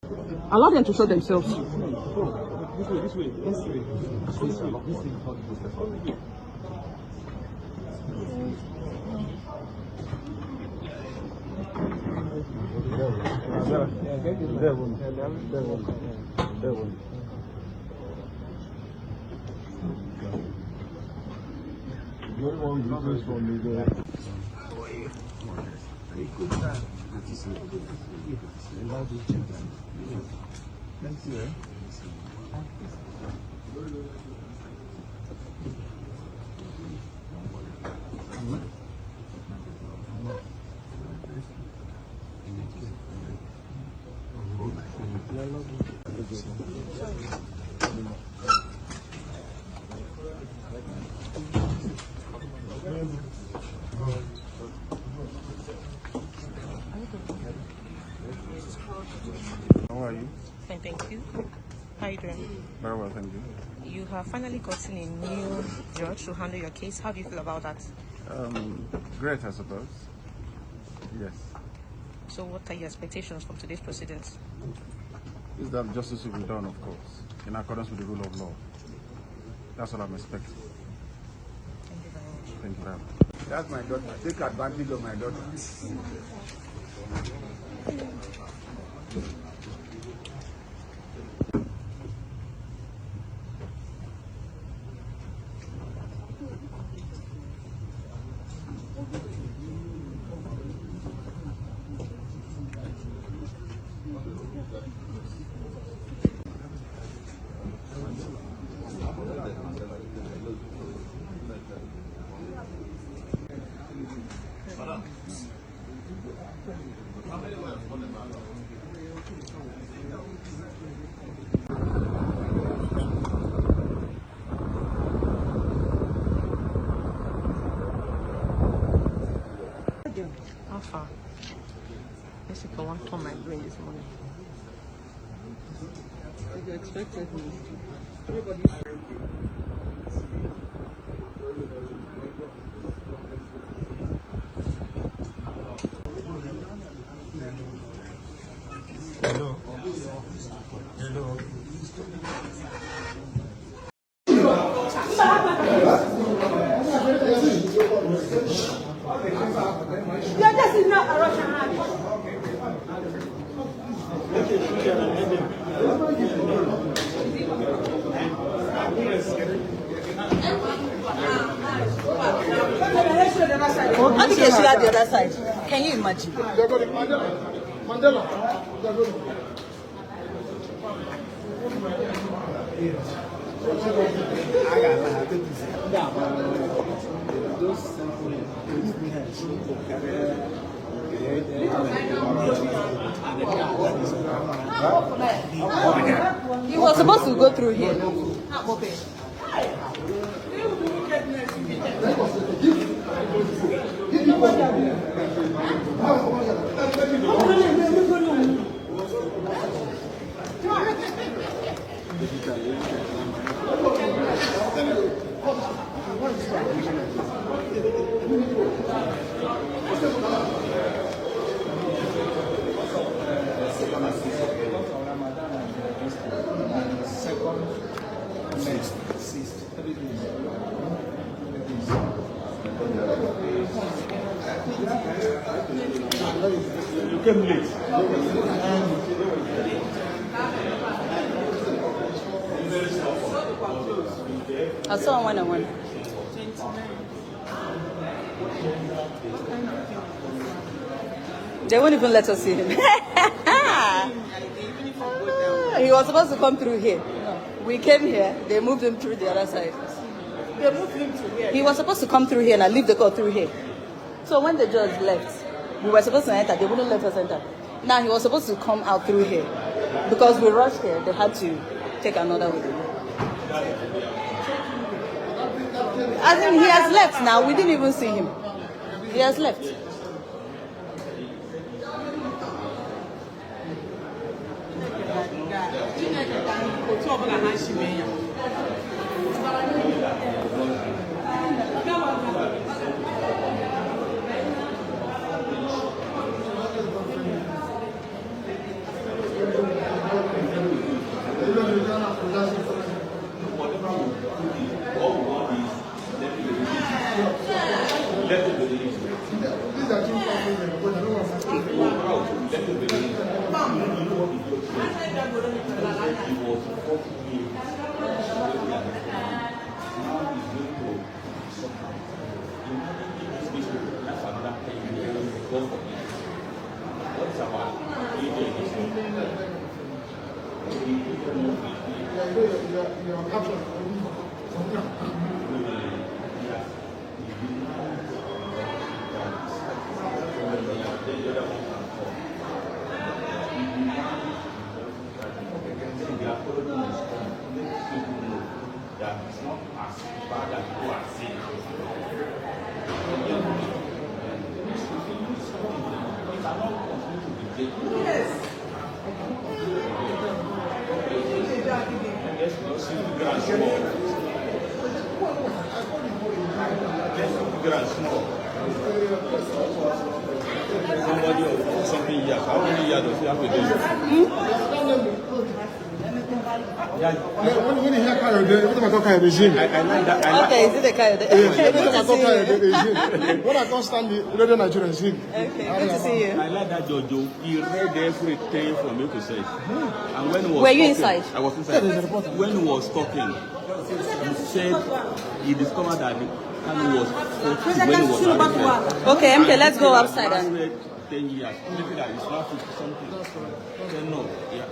Allow them to show themselves. This way. How are you? Fine, thank you. How are you doing? Very well, thank you. You have finally gotten a new judge to handle your case. How do you feel about that? Great, I suppose. Yes. So what are your expectations from today's proceedings? Is that justice will be done, of course, in accordance with the rule of law. That's what I'm expecting. Thank you very much. Thank you very much. That's my daughter. Take advantage of my daughter. How far? Let's see if I want to turn my brain this morning. You expected me. Hello. This is not a Russian hand. How did they share the other side? Can you imagine? Mandela. He was supposed to go through here. You came late. I saw him one-on-one. They won't even let us see him. He was supposed to come through here. We came here, they moved him through the other side. They moved him to here. He was supposed to come through here and I leave the court through here. So when the judge left, we were supposed to enter, they wouldn't let us enter. Now he was supposed to come out through here. Because we rushed here, they had to take another way. I think he has left now, we didn't even see him. He has left. Somebody or something here. How many years does he have with them? When you hear Kayode, what about Kayode regime? I like that. Okay, is it the Kayode? What Good to about see Kayode you. regime? When I can't stand the Radio Nigerian regime. Okay, good to see you. I like that Jojo. He read everything from A to Z. And when he was Were you talking, inside? I was inside. When he was talking, he said he discovered that Kanu was 40 when he was arrested. Okay, MK, let's go outside and 10 years. Maybe that is not 50 something. Then no, yeah.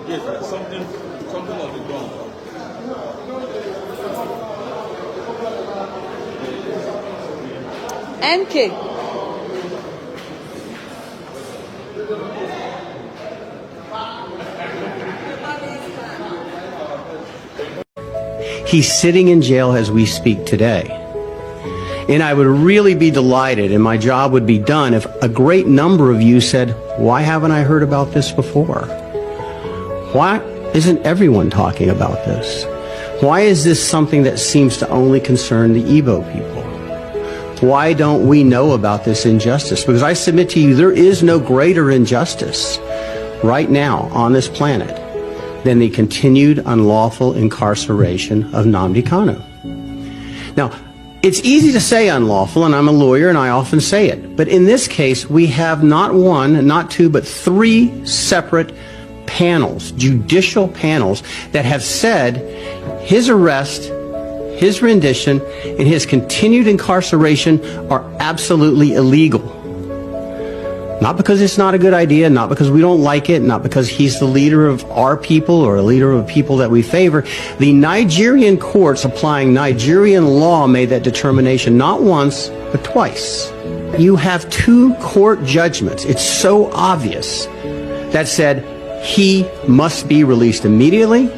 Yes, something was wrong. MK. He's sitting in jail as we speak today. And I would really be delighted, and my job would be done, if a great number of you said, why haven't I heard about this before? Why isn't everyone talking about this? Why is this something that seems to only concern the Igbo people? Why don't we know about this injustice? Because I submit to you, there is no greater injustice right now on this planet than the continued unlawful incarceration of Nnamdi Kanu. Now, it's easy to say unlawful, and I'm a lawyer and I often say it. But in this case, we have not one, not two, but three separate panels, judicial panels, that have said his arrest, his rendition, and his continued incarceration are absolutely illegal. Not because it's not a good idea, not because we don't like it, not because he's the leader of our people or a leader of people that we favor. The Nigerian courts applying Nigerian law made that determination not once, but twice. You have two court judgments, it's so obvious, that said he must be released immediately,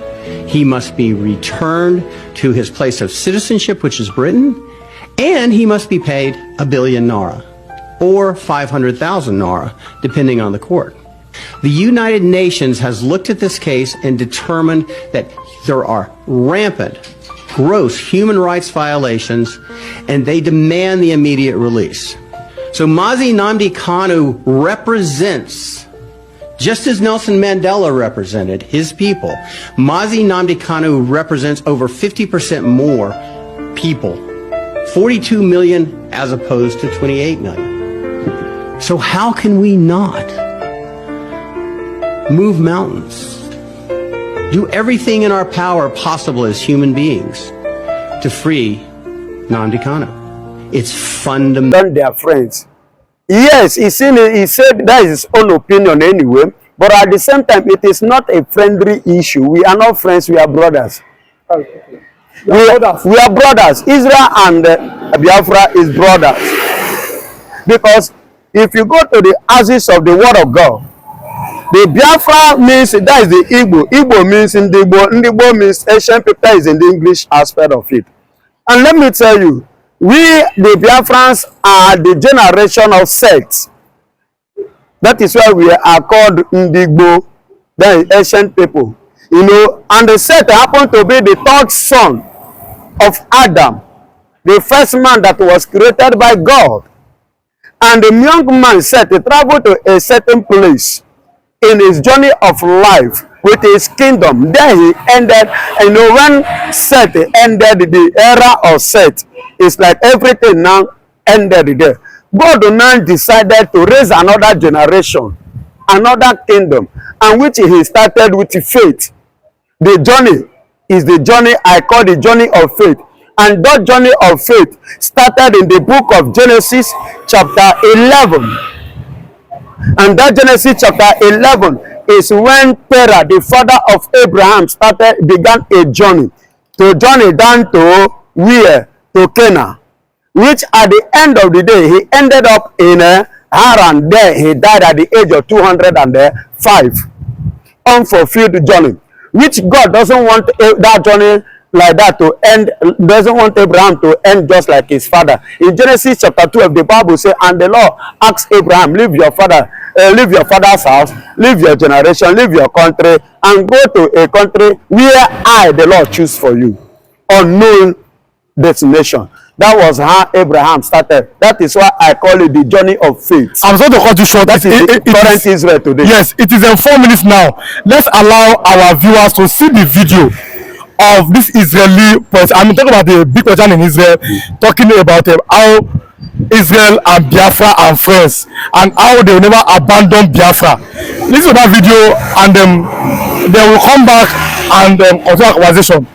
he must be returned to his place of citizenship, which is Britain, and he must be paid 1 billion naira. Or 500,000 naira, depending on the court. The United Nations has looked at this case and determined that there are rampant, gross human rights violations, and they demand the immediate release. So Mazi Nnamdi Kanu represents, just as Nelson Mandela represented his people, Mazi Nnamdi Kanu represents over 50% more people, 42 million as opposed to 28 million. So how can we not move mountains, do everything in our power possible as human beings to free Nnamdi Kanu? It's fundamental. They are friends. Yes, he said that is his own opinion anyway, but at the same time, it is not a friendly issue. We are not friends, we are brothers. We are brothers. Israel and Biafra is brothers. Because if you go to the axis of the word of God, the Biafra means, that is the Igbo. Igbo means Ndigbo. Ndigbo means ancient people is in the English aspect of it. And let me tell you, we, the Biafrans, are the generation of sects. That is why we are called Ndigbo, that is ancient people. You know, and the sect happened to be the third son of Adam, the first man that was created by God. And the young man said he traveled to a certain place in his journey of life with his kingdom. There he ended, you know, when Seth ended the era of Seth, it's like everything now ended there. God now decided to raise another generation, another kingdom, and which he started with faith. The journey is the journey I call the journey of faith. And that journey of faith started in the book of Genesis chapter 11. And that Genesis chapter 11 is when Terah, the father of Abraham, began a journey down to where? To Canaan, which at the end of the day, he ended up in Haran. There he died at the age of 205. Unfulfilled journey, which God doesn't want that journey like that to end, doesn't want Abraham to end just like his father. In Genesis chapter 12, the Bible says, and the Lord asked Abraham, leave your father's house, leave your generation, leave your country, and go to a country where I, the Lord, choose for you. Unknown destination. That was how Abraham started. That is why I call it the journey of faith. I'm sorry to cut you short. That is the current Israel today. Yes, it is in 4 minutes now. Let's allow our viewers to see the video of this Israeli person. I'm talking about the big person in Israel, talking about how Israel and Biafra are friends and how they will never abandon Biafra. Listen to that video and they will come back and continue our conversation.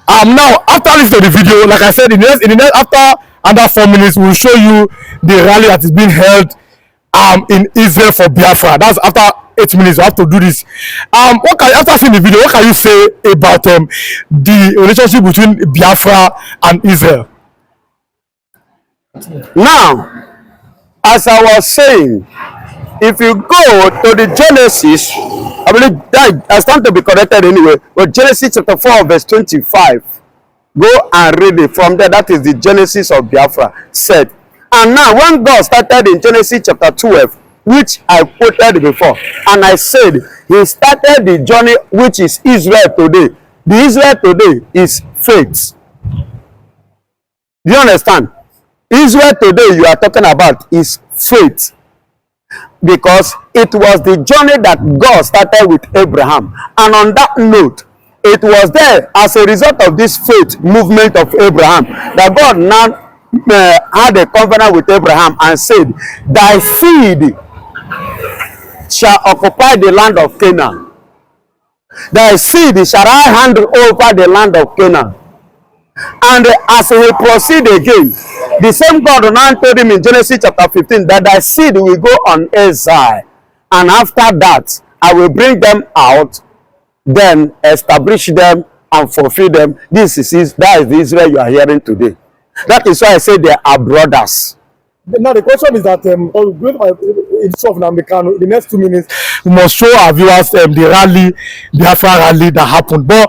Now after listening to the video, like I said, in the next after under 4 minutes, we will show you the rally that is being held in Israel for Biafra. That's after 8 minutes. You have to do this. After seeing the video, what can you say about the relationship between Biafra and Israel? Now, as I was saying, if you go to the Genesis, I believe that I stand to be corrected anyway, but Genesis chapter 4 verse 25, go and read it from there. That is the Genesis of Biafra said. And now when God started in Genesis chapter 12, which I quoted before, and I said he started the journey which is Israel today. The Israel today is faith. Do you understand? Israel today you are talking about is faith. Because it was the journey that God started with Abraham. And on that note, it was there as a result of this faith movement of Abraham that God now had a covenant with Abraham and said, thy seed shall occupy the land of Canaan. Thy seed shall I hand over the land of Canaan. And as he proceed again, the same God now told him in Genesis chapter 15 that thy seed will go on exile, and after that I will bring them out, then establish them and fulfill them. That is the Israel you are hearing today. That is why I say they are brothers. Now the question is that Nnamdi, the next 2 minutes we must show our viewers the rally, Biafra rally that happened. But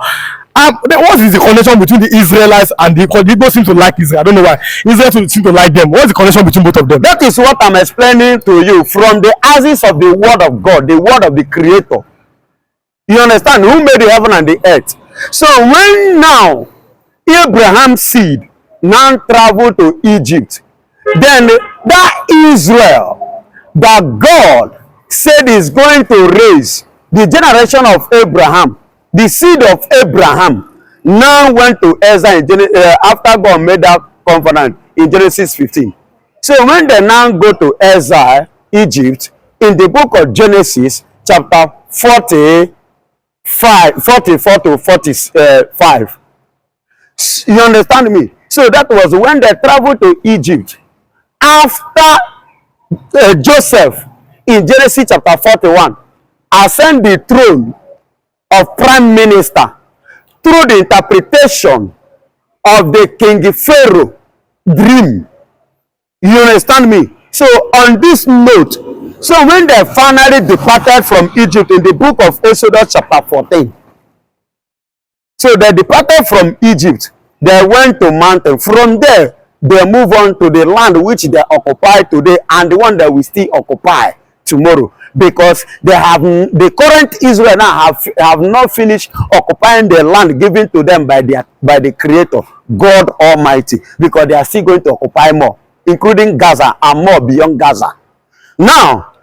what is the connection between the Israelites and the Igbo? Seem to like Israel. I don't know why. Israel seem to like them. What is the connection between both of them? That is what I'm explaining to you from the axis of the word of God, the word of the Creator. You understand? Who made the heaven and the earth? So when now Abraham's seed now travel to Egypt, then that Israel that God said is going to raise the generation of Abraham, the seed of Abraham, now went to exile after God made that covenant in Genesis 15. So when they now go to exile, Egypt, in the book of Genesis, chapter 44 to 45. You understand me? So that was when they traveled to Egypt. After Joseph, in Genesis chapter 41, ascend the throne of prime minister through the interpretation of the King Pharaoh dream. You understand me? So on this note, so when they finally departed from Egypt in the book of Exodus chapter 14, so they departed from Egypt, they went to mountain. From there, they move on to the land which they occupy today and the one that we still occupy tomorrow. Because they have, the current Israel now have not finished occupying the land given to them by the Creator, God Almighty, because they are still going to occupy more, including Gaza and more beyond Gaza. Now,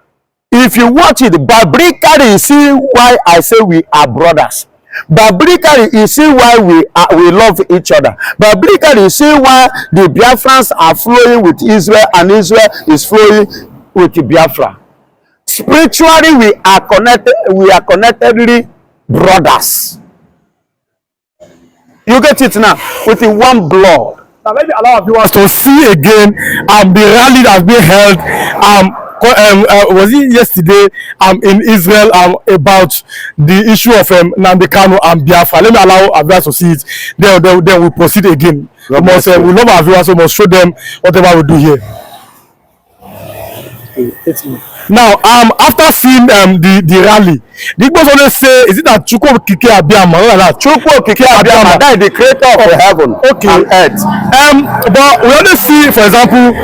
if you watch it, biblically, you see why I say we are brothers. Biblically, you see why we love each other. Biblically, you see why the Biafrans are flowing with Israel and Israel is flowing with Biafra. Spiritually, we are connectedly brothers. You get it now? With the one blood. Now let me allow our viewers to see again the rally that's being held was it yesterday in Israel about the issue of Nnamdi Kanu and Biafra. Let me allow our viewers to see it. Then we'll proceed again. We love our viewers, so we must show them whatever we do here. Now, after seeing the rally, the Igbos always say, is it that Chukwu Okike Abiyama? Chukwu Okike Abiyama, that is the creator of heaven and earth. But we always see, for example,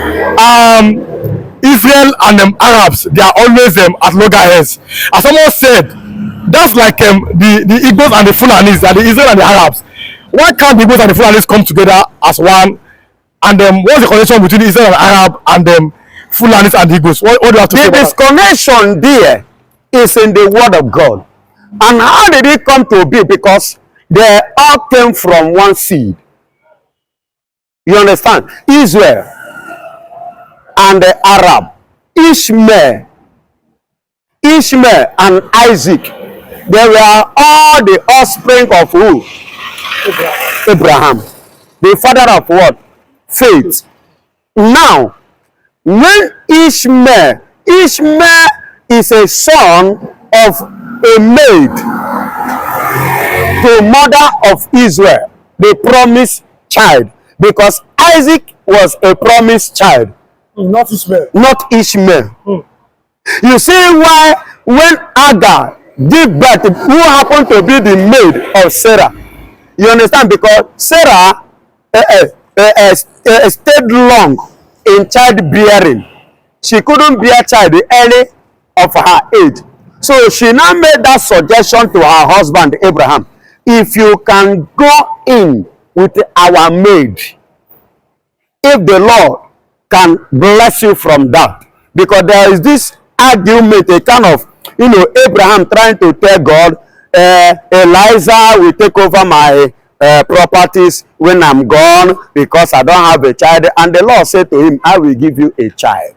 Israel and Arabs, they are always at loggerheads. As someone said, that's like the Igbos and the Fulanis, and the Israel and the Arabs. Why can't the Igbos and the Fulanis come together as one? And what's the connection between Israel and Arab and Fulanis and Igbos? What do you have to say about that? The disconnection there is in the word of God. And how did it come to be? Because they all came from one seed. You understand? Israel and the Arab, Ishmael and Isaac, they were all the offspring of who? Abraham. The father of what? Faith. Now, when Ishmael is a son of a maid, the mother of Israel, the promised child, because Isaac was a promised child. Not Ishmael. Not Ishmael. You see why when Agar gave birth, who happened to be the maid of Sarah? You understand? Because Sarah stayed long in childbearing. She couldn't bear child early of her age. So she now made that suggestion to her husband Abraham. If you can go in with our maid, if the Lord can bless you from that. Because there is this argument, a kind of, Abraham trying to tell God, Eliza will take over my properties when I'm gone because I don't have a child. And the Lord said to him, I will give you a child.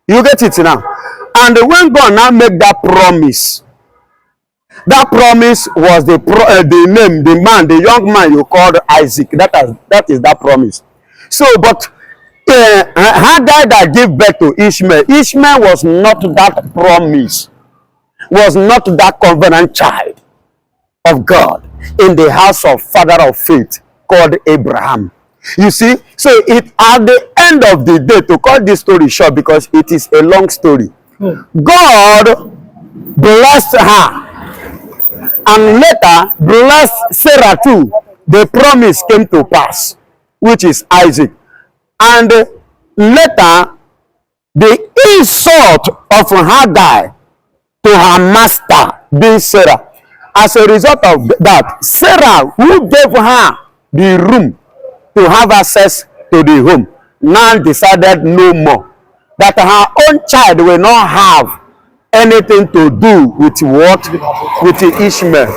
You get it now? And when God now make that promise was the name, the man, the young man you called Isaac. That is that promise. So, but Hagar that gave birth to Ishmael was not that promise, was not that covenant child of God in the house of father of faith called Abraham. You see, so it at the end of the day, to cut this story short because it is a long story, God blessed her and later blessed Sarah too. The promise came to pass, which is Isaac. And later, the insult of Hagar to her master, being Sarah. As a result of that, Sarah, who gave her the room to have access to the home, now decided no more. That her own child will not have anything to do with what? With Ishmael.